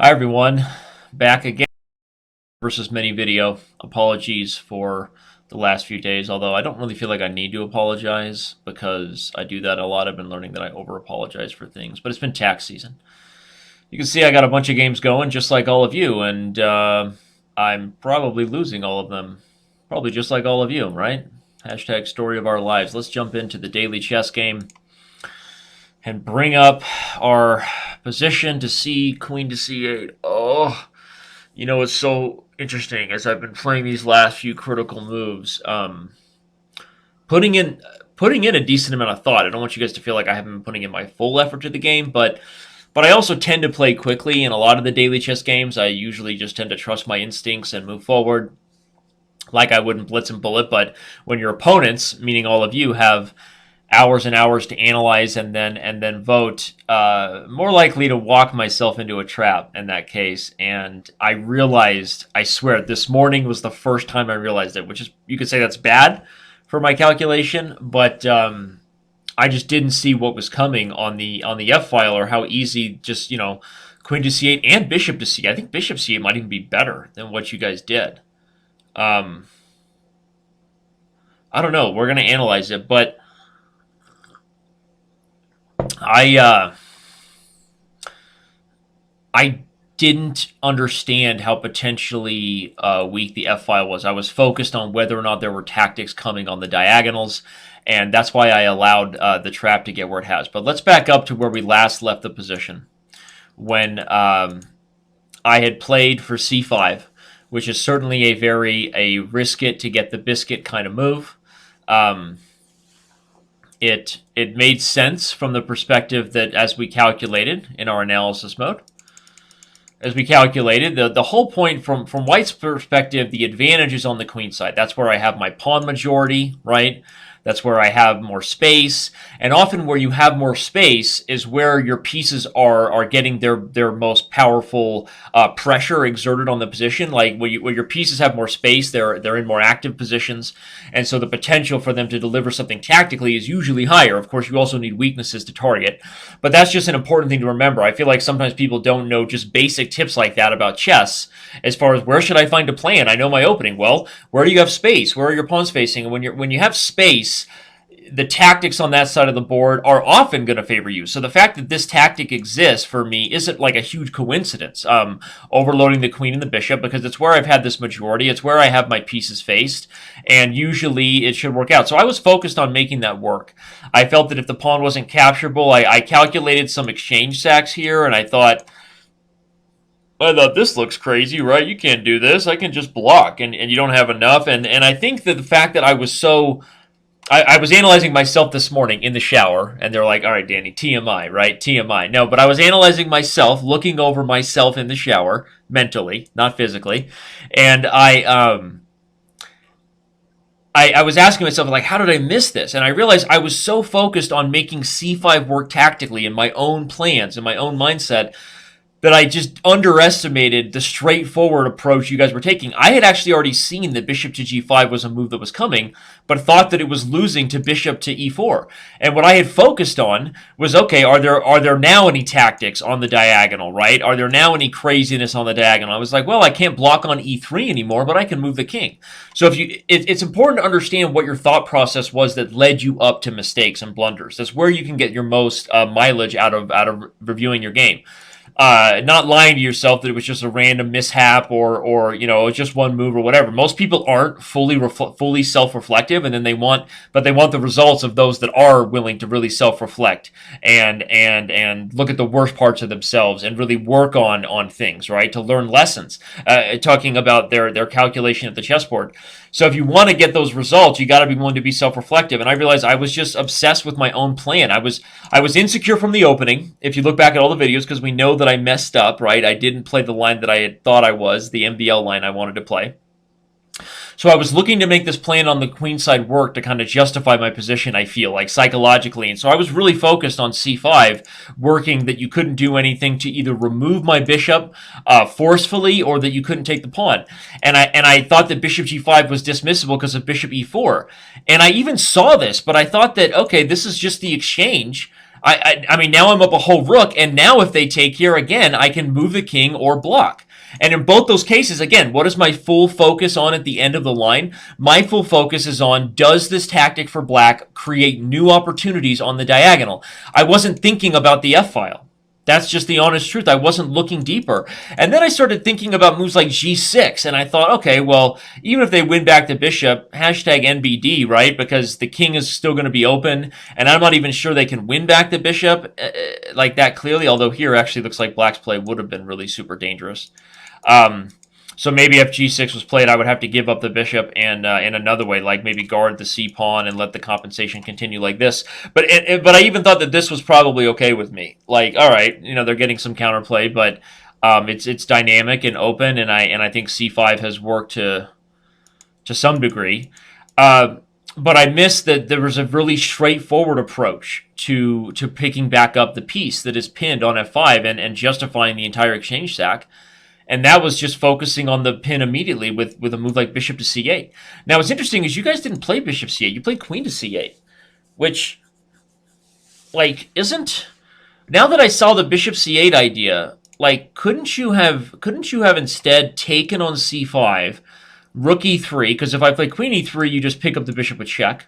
Hi everyone, back again versus mini video. Apologies for the last few days, although I don't really feel like I need to apologize because I do that a lot. I've been learning that I over apologize for things, but it's been tax season. You can see I got a bunch of games going just like all of you, and I'm probably losing all of them. Probably just like all of you, right? Hashtag story of our lives. Let's jump into the daily chess game and bring up our position to C, queen to C8. Oh, it's so interesting as I've been playing these last few critical moves, putting in putting in a decent amount of thought. I don't want you guys to feel like I haven't been putting in my full effort to the game, but I also tend to play quickly in a lot of the daily chess games. I usually just tend to trust my instincts and move forward like I would in Blitz and Bullet. But when your opponents, meaning all of you, have hours and hours to analyze and then vote, more likely to walk myself into a trap in that case. And I realized, I swear, this morning was the first time I realized it, which is, you could say that's bad for my calculation, but I just didn't see what was coming on the F file, or how easy just queen to C8 and bishop to C8. I think bishop C8 might even be better than what you guys did. I don't know. We're gonna analyze it, but I I didn't understand how potentially weak the F file was. I was focused on whether or not there were tactics coming on the diagonals, and that's why I allowed the trap to get where it has. But let's back up to where we last left the position when I had played for C5, which is certainly a risk it to get the biscuit kind of move. It made sense from the perspective that, as we calculated in our analysis mode, the whole point from White's perspective, the advantage is on the queen side. That's where I have my pawn majority, right? That's where I have more space, and often where you have more space is where your pieces are getting their most powerful pressure exerted on the position. Like where your pieces have more space, they're in more active positions, and so the potential for them to deliver something tactically is usually higher. Of course, you also need weaknesses to target, but that's just an important thing to remember. I feel like sometimes people don't know just basic tips like that about chess, as far as where should I find a plan. I know my opening. Well, where do you have space? Where are your pawns facing? And when you have space, the tactics on that side of the board are often going to favor you. So the fact that this tactic exists for me isn't like a huge coincidence. Overloading the queen and the bishop, because it's where I've had this majority. It's where I have my pieces faced, and usually it should work out. So I was focused on making that work. I felt that if the pawn wasn't capturable, I calculated some exchange sacks here, and I thought this looks crazy, right? You can't do this. I can just block, and you don't have enough. And I think that the fact that I was analyzing myself this morning in the shower, and they're like, all right, Danny, TMI, right? TMI. No, but I was analyzing myself, looking over myself in the shower, mentally, not physically. And I was asking myself, like, how did I miss this? And I realized I was so focused on making C5 work tactically in my own plans, in my own mindset, that I just underestimated the straightforward approach you guys were taking. I had actually already seen that bishop to g5 was a move that was coming, but thought that it was losing to bishop to e4. And what I had focused on was, okay, are there now any tactics on the diagonal, right? Are there now any craziness on the diagonal? I was like, well, I can't block on e3 anymore, but I can move the king. So it's important to understand what your thought process was that led you up to mistakes and blunders. That's where you can get your most mileage out of reviewing your game. Not lying to yourself that it was just a random mishap or it's just one move or whatever. Most people aren't fully self-reflective, and then they want the results of those that are willing to really self-reflect and look at the worst parts of themselves and really work on things, right? To learn lessons. Talking about their calculation at the chessboard. So if you want to get those results, you got to be willing to be self-reflective. And I realized I was just obsessed with my own plan. I was insecure from the opening. If you look back at all the videos, because we know that I messed up, right? I didn't play the line that I had thought I was, the MBL line I wanted to play. So I was looking to make this plan on the queen side work to kind of justify my position, I feel like, psychologically. And so I was really focused on c5, working that you couldn't do anything to either remove my bishop forcefully, or that you couldn't take the pawn. And I thought that bishop g5 was dismissible because of bishop e4. And I even saw this, but I thought that, okay, this is just the exchange. I mean, now I'm up a whole rook, and now if they take here again, I can move the king or block. And in both those cases, again, what is my full focus on at the end of the line? My full focus is on, does this tactic for black create new opportunities on the diagonal? I wasn't thinking about the f-file. That's just the honest truth. I wasn't looking deeper. And then I started thinking about moves like g6, and I thought, okay, well, even if they win back the bishop, hashtag NBD, right? Because the king is still going to be open, and I'm not even sure they can win back the bishop like that clearly, although here actually looks like black's play would have been really super dangerous. So maybe if g6 was played, I would have to give up the bishop and in another way, like maybe guard the c pawn and let the compensation continue like this. But I even thought that this was probably okay with me. Like, all right, they're getting some counterplay, but it's dynamic and open, and I think c5 has worked to some degree. But I missed that there was a really straightforward approach to picking back up the piece that is pinned on f5 and justifying the entire exchange sack. And that was just focusing on the pin immediately with a move like bishop to c8. Now, what's interesting is you guys didn't play bishop c8. You played queen to c8, which, like, isn't... Now that I saw the bishop c8 idea, like, couldn't you have instead taken on c5, rook e3, because if I play queen e3, you just pick up the bishop with check.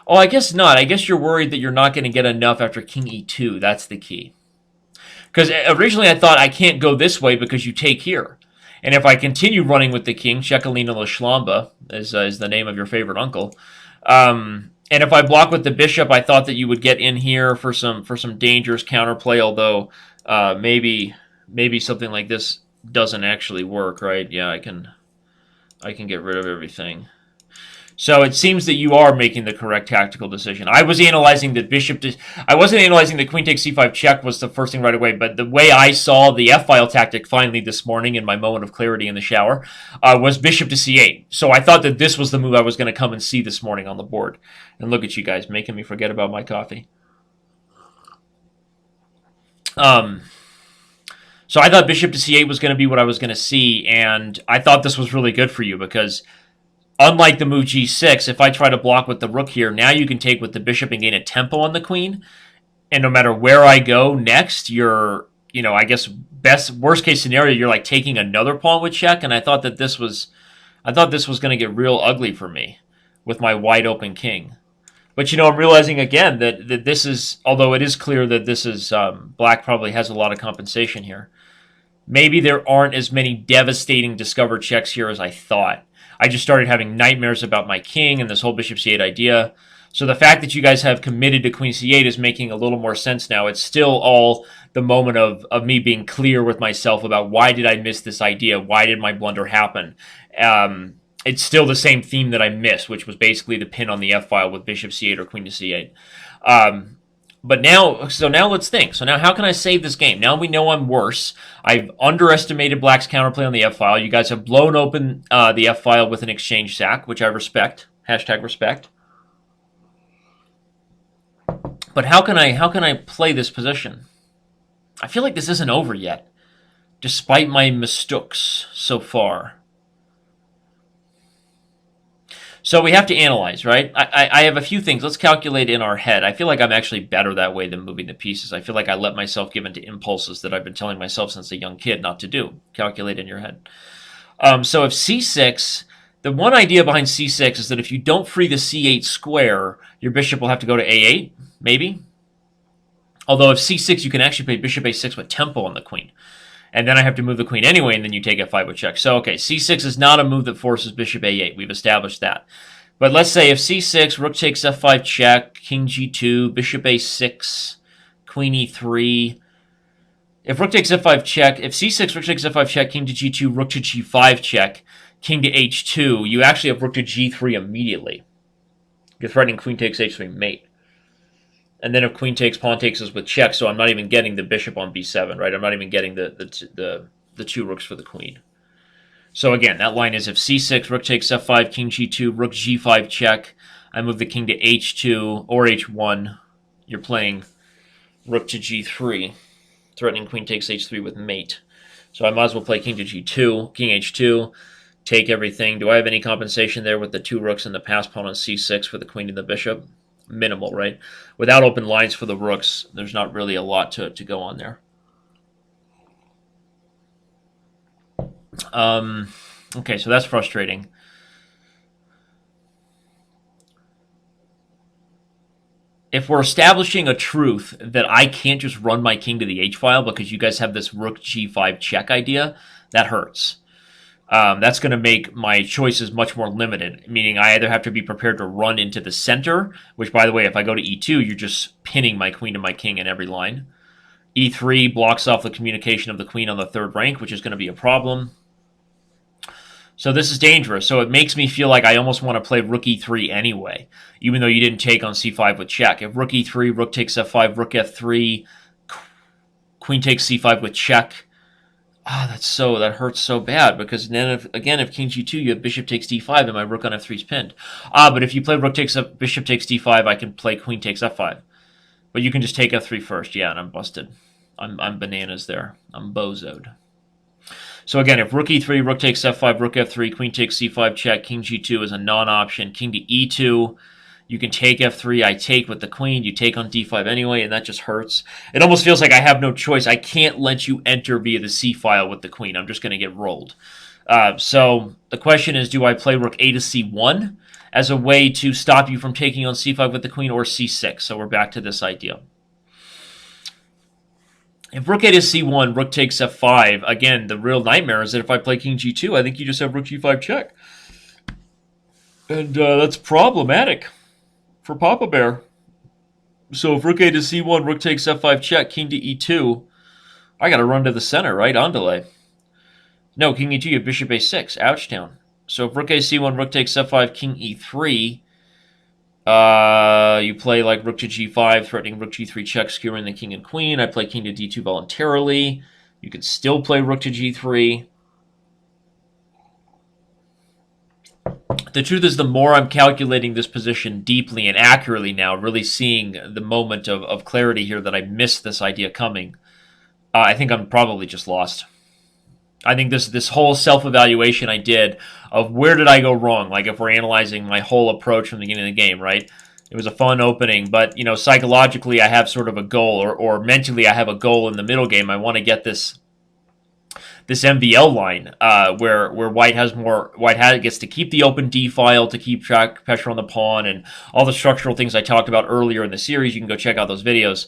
Oh, I guess not. I guess you're worried that you're not going to get enough after king e2. That's the key. Because originally I thought I can't go this way because you take here. And if I continue running with the king, Shekelina Lashlamba is the name of your favorite uncle. And if I block with the bishop, I thought that you would get in here for some dangerous counterplay, although maybe something like this doesn't actually work, right? Yeah, I can get rid of everything. So it seems that you are making the correct tactical decision. I was analyzing the bishop. I wasn't analyzing the queen takes c5 check was the first thing right away, but the way I saw the f-file tactic finally this morning in my moment of clarity in the shower was bishop to c8. So I thought that this was the move I was going to come and see this morning on the board. And look at you guys making me forget about my coffee. So I thought bishop to c8 was going to be what I was going to see, and I thought this was really good for you because unlike the move g6, if I try to block with the rook here, now you can take with the bishop and gain a tempo on the queen. And no matter where I go next, you're, I guess worst case scenario, you're like taking another pawn with check. And I thought this was going to get real ugly for me with my wide open king. But I'm realizing again that this is, although it is clear that this is black probably has a lot of compensation here. Maybe there aren't as many devastating discovered checks here as I thought. I just started having nightmares about my king and this whole bishop c8 idea. So the fact that you guys have committed to queen c8 is making a little more sense now. It's still all the moment of me being clear with myself about why did I miss this idea? Why did my blunder happen? It's still the same theme that I missed, which was basically the pin on the f-file with bishop c8 or queen to c8. But now let's think. So now how can I save this game? Now we know I'm worse. I've underestimated black's counterplay on the f-file. You guys have blown open the f-file with an exchange sack, which I respect. Hashtag respect. But how can I play this position? I feel like this isn't over yet, despite my mistakes so far. So we have to analyze, right? I have a few things. Let's calculate in our head. I feel like I'm actually better that way than moving the pieces. I feel like I let myself give into impulses that I've been telling myself since a young kid not to do. Calculate in your head. So if c6, the one idea behind c6 is that if you don't free the c8 square, your bishop will have to go to a8, maybe. Although if c6, you can actually play bishop a6 with tempo on the queen. And then I have to move the queen anyway, and then you take f5 with check. So, okay, c6 is not a move that forces bishop a8. We've established that. But let's say if c6, rook takes f5 check, king g2, bishop a6, queen e3. If rook takes f5 check, if c6, rook takes f5 check, king to g2, rook to g5 check, king to h2, you actually have rook to g3 immediately. You're threatening queen takes h3 mate. And then if queen takes, pawn takes is with check, so I'm not even getting the bishop on b7, right? I'm not even getting the two rooks for the queen. So again, that line is if c6, rook takes f5, king g2, rook g5 check, I move the king to h2 or h1. You're playing rook to g3, threatening queen takes h3 with mate. So I might as well play king to g2, king h2, take everything. Do I have any compensation there with the two rooks and the pass pawn on c6 for the queen and the bishop? minimal, right? Without open lines for the rooks, there's not really a lot to go on there. Okay, so that's frustrating. If we're establishing a truth that I can't just run my king to the h-file because you guys have this rook g5 check idea, that hurts. That's going to make my choices much more limited, meaning I either have to be prepared to run into the center, which, by the way, if I go to e2, you're just pinning my queen and my king in every line. e3 blocks off the communication of the queen on the third rank, which is going to be a problem. So this is dangerous. So it makes me feel like I almost want to play rook e3 anyway, even though you didn't take on c5 with check. If rook e3, rook takes f5, rook f3, queen takes c5 with check, that hurts so bad, because then if king g2, you have bishop takes d5 and my rook on f3 is pinned. But if you play bishop takes d5, I can play queen takes f5. But you can just take f3 first. Yeah, and I'm busted. I'm bananas there. I'm bozoed. So again, if rook e3, rook takes f5, rook f3, queen takes c5 check, king g2 is a non-option. King to e2, you can take f3, I take with the queen, you take on d5 anyway, and that just hurts. It almost feels like I have no choice. I can't let you enter via the c-file with the queen. I'm just going to get rolled. So the question is, do I play rook a to c1 as a way to stop you from taking on c5 with the queen, or c6? So we're back to this idea. If rook a to c1, rook takes f5, again, the real nightmare is that if I play king g2, I think you just have rook g5 check. And that's problematic for Papa Bear. So if rook a to c1, rook takes f5 check, king to e2, I got to run to the center, right? On delay. No, king e2, you have bishop a6, ouchtown. So if rook a c1, rook takes f5, king e3, you play like rook to g5, threatening rook g3 check, skewering the king and queen. I play king to d2 voluntarily. You could still play rook to g3. The truth is, the more I'm calculating this position deeply and accurately now, really seeing the moment of clarity here that I missed this idea coming, I think I'm probably just lost. I think this whole self-evaluation I did of where did I go wrong, like if we're analyzing my whole approach from the beginning of the game, right? It was a fun opening, but, psychologically I have sort of a goal, or mentally I have a goal in the middle game. I want to get this MVL line where White gets to keep the open D file, to keep track pressure on the pawn, and all the structural things I talked about earlier in the series. You can go check out those videos.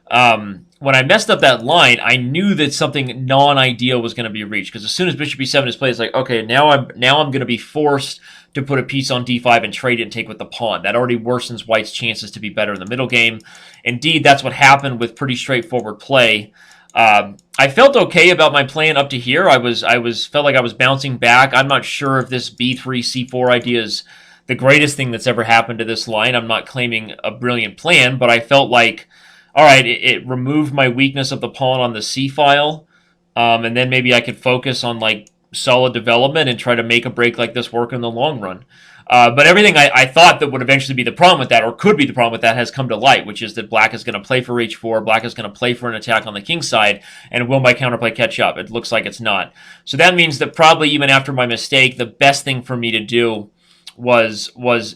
When I messed up that line, I knew that something non-ideal was going to be reached, because as soon as bishop e7 is played, it's like, okay, now I'm going to be forced to put a piece on d5 and trade it and take with the pawn. That already worsens White's chances to be better in the middle game. Indeed, that's what happened with pretty straightforward play. I felt okay about my plan up to here. I felt like I was bouncing back. I'm not sure if this b3 c4 idea is the greatest thing that's ever happened to this line. I'm not claiming a brilliant plan, but I felt like, all right, it removed my weakness of the pawn on the c file, and then maybe I could focus on like solid development and try to make a break like this work in the long run. But everything I thought that would eventually be the problem with that, or could be the problem with that, has come to light, which is that black is going to play for h4, black is going to play for an attack on the king side, and will my counterplay catch up? It looks like it's not. So that means that probably even after my mistake, the best thing for me to do was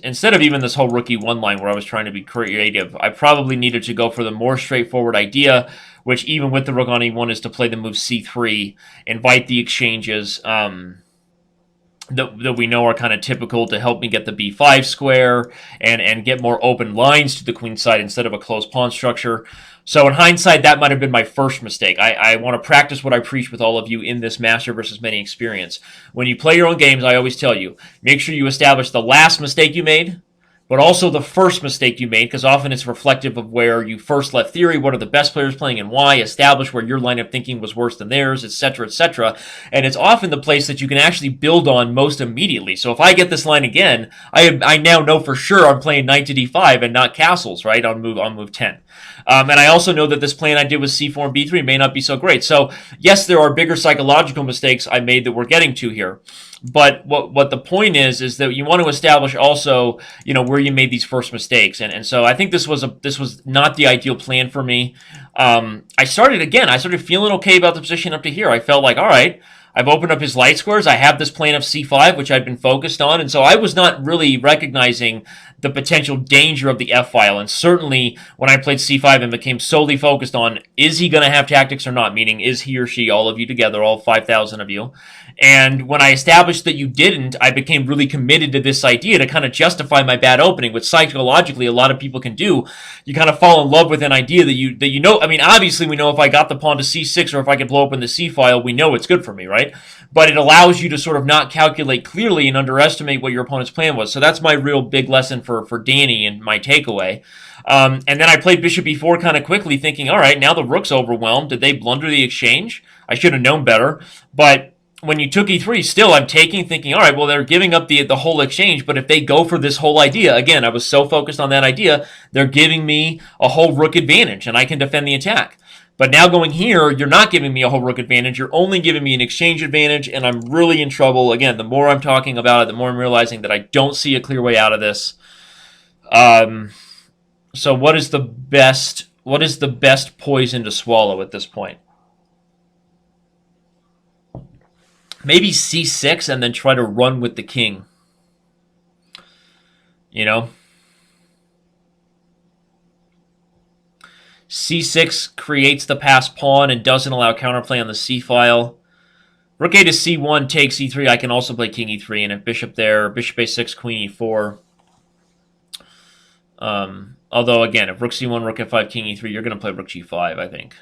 instead of even this whole rook e1 line where I was trying to be creative, I probably needed to go for the more straightforward idea, which even with the rook on e1 is to play the move c3, invite the exchanges that we know are kind of typical to help me get the b5 square and get more open lines to the queen side instead of a closed pawn structure. So in hindsight, that might have been my first mistake. I want to practice what I preach with all of you in this Master versus Many experience. When you play your own games, I always tell you, make sure you establish the last mistake you made, but also the first mistake you made, because often it's reflective of where you first left theory, what are the best players playing and why, establish where your line of thinking was worse than theirs, etc., etc. And it's often the place that you can actually build on most immediately. So if I get this line again, I now know for sure I'm playing knight to d5 and not castles, right, on move 10. And I also know that this plan I did with c4 and b3 may not be so great. So yes, there are bigger psychological mistakes I made that we're getting to here. But what the point is that you want to establish also, where you made these first mistakes. And so I think this was not the ideal plan for me. I started feeling okay about the position up to here. I felt like, all right, I've opened up his light squares. I have this plan of c5, which I've been focused on. And so I was not really recognizing the potential danger of the f-file. And certainly when I played c5 and became solely focused on, is he going to have tactics or not? Meaning, is he or she, all of you together, all 5,000 of you? And when I established that you didn't, I became really committed to this idea to kind of justify my bad opening, which psychologically a lot of people can do. You kind of fall in love with an idea that you know. I mean, obviously we know if I got the pawn to c6 or if I could blow open the c-file, we know it's good for me, right? But it allows you to sort of not calculate clearly and underestimate what your opponent's plan was. So that's my real big lesson for Danny and my takeaway. And then I played bishop e4 kind of quickly, thinking, all right, now the rook's overwhelmed. Did they blunder the exchange? I should have known better. But when you took e3, still I'm thinking, all right, well, they're giving up the whole exchange, but if they go for this whole idea, again, I was so focused on that idea, they're giving me a whole rook advantage, and I can defend the attack. But now going here, you're not giving me a whole rook advantage, you're only giving me an exchange advantage, and I'm really in trouble. Again, the more I'm talking about it, the more I'm realizing that I don't see a clear way out of this. So what is the best poison to swallow at this point? Maybe c6 and then try to run with the king. You know? c6 creates the passed pawn and doesn't allow counterplay on the c-file. Rook a to c1 takes e3. I can also play king e3, and if bishop there, bishop a6, queen e4. Although, again, if rook c1, rook f5, king e3, you're going to play rook g5, I think.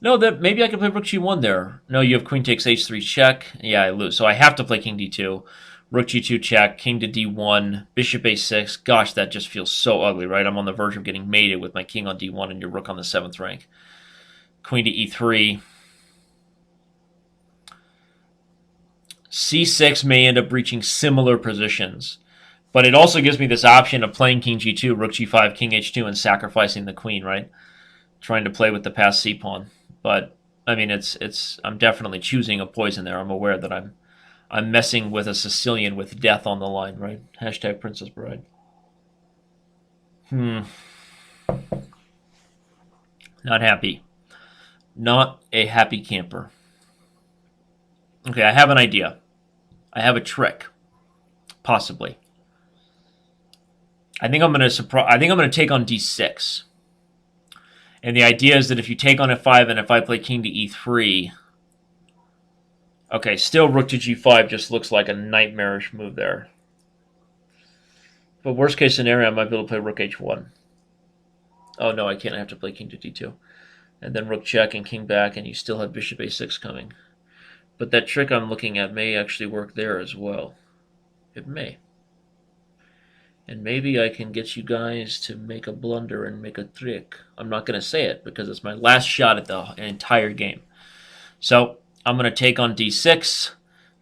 No, that maybe I can play rook g1 there. No, you have queen takes h3 check. Yeah, I lose. So I have to play king d2. Rook g2 check, king to d1, bishop a6. Gosh, that just feels so ugly, right? I'm on the verge of getting mated with my king on d1 and your rook on the 7th rank. Queen to e3. c6 may end up reaching similar positions. But it also gives me this option of playing king g2, rook g5, king h2, and sacrificing the queen, right? Trying to play with the passed c-pawn. But I mean, I'm definitely choosing a poison there. I'm aware that I'm messing with a Sicilian with death on the line, right? Hashtag Princess Bride. Not happy. Not a happy camper. Okay, I have an idea. I have a trick, possibly. I think I'm going to take on d6. And the idea is that if you take on f5 and if I play king to e3, okay, still rook to g5 just looks like a nightmarish move there. But worst case scenario, I might be able to play rook h1. Oh no, I can't. I have to play king to d2. And then rook check and king back, and you still have bishop a6 coming. But that trick I'm looking at may actually work there as well. It may. And maybe I can get you guys to make a blunder and make a trick. I'm not going to say it because it's my last shot at the entire game. So I'm going to take on d6.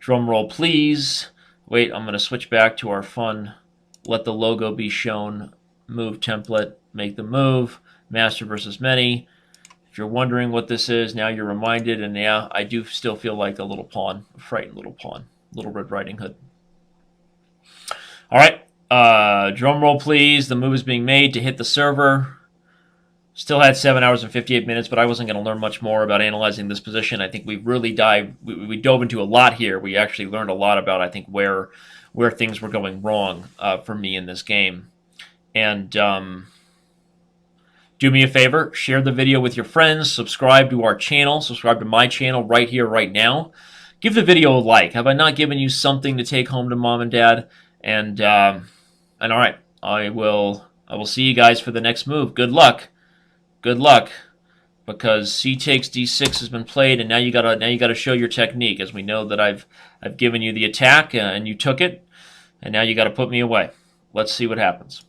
Drum roll, please. Wait, I'm going to switch back to our fun let the logo be shown move template. Make the move. Master versus many. If you're wondering what this is, now you're reminded. And yeah, I do still feel like a little pawn, a frightened little pawn. Little Red Riding Hood. All right. Drum roll, please. The move is being made to hit the server. Still had 7 hours and 58 minutes, but I wasn't going to learn much more about analyzing this position. I think we really we dove into a lot here. We actually learned a lot about, I think, where things were going wrong for me in this game. And do me a favor, share the video with your friends, subscribe to our channel, subscribe to my channel right here, right now. Give the video a like. Have I not given you something to take home to mom and dad? And all right, I will see you guys for the next move. Good luck. Good luck, because c takes d6 has been played, and now you gotta show your technique. As we know that I've given you the attack and you took it, and now you got to put me away. Let's see what happens.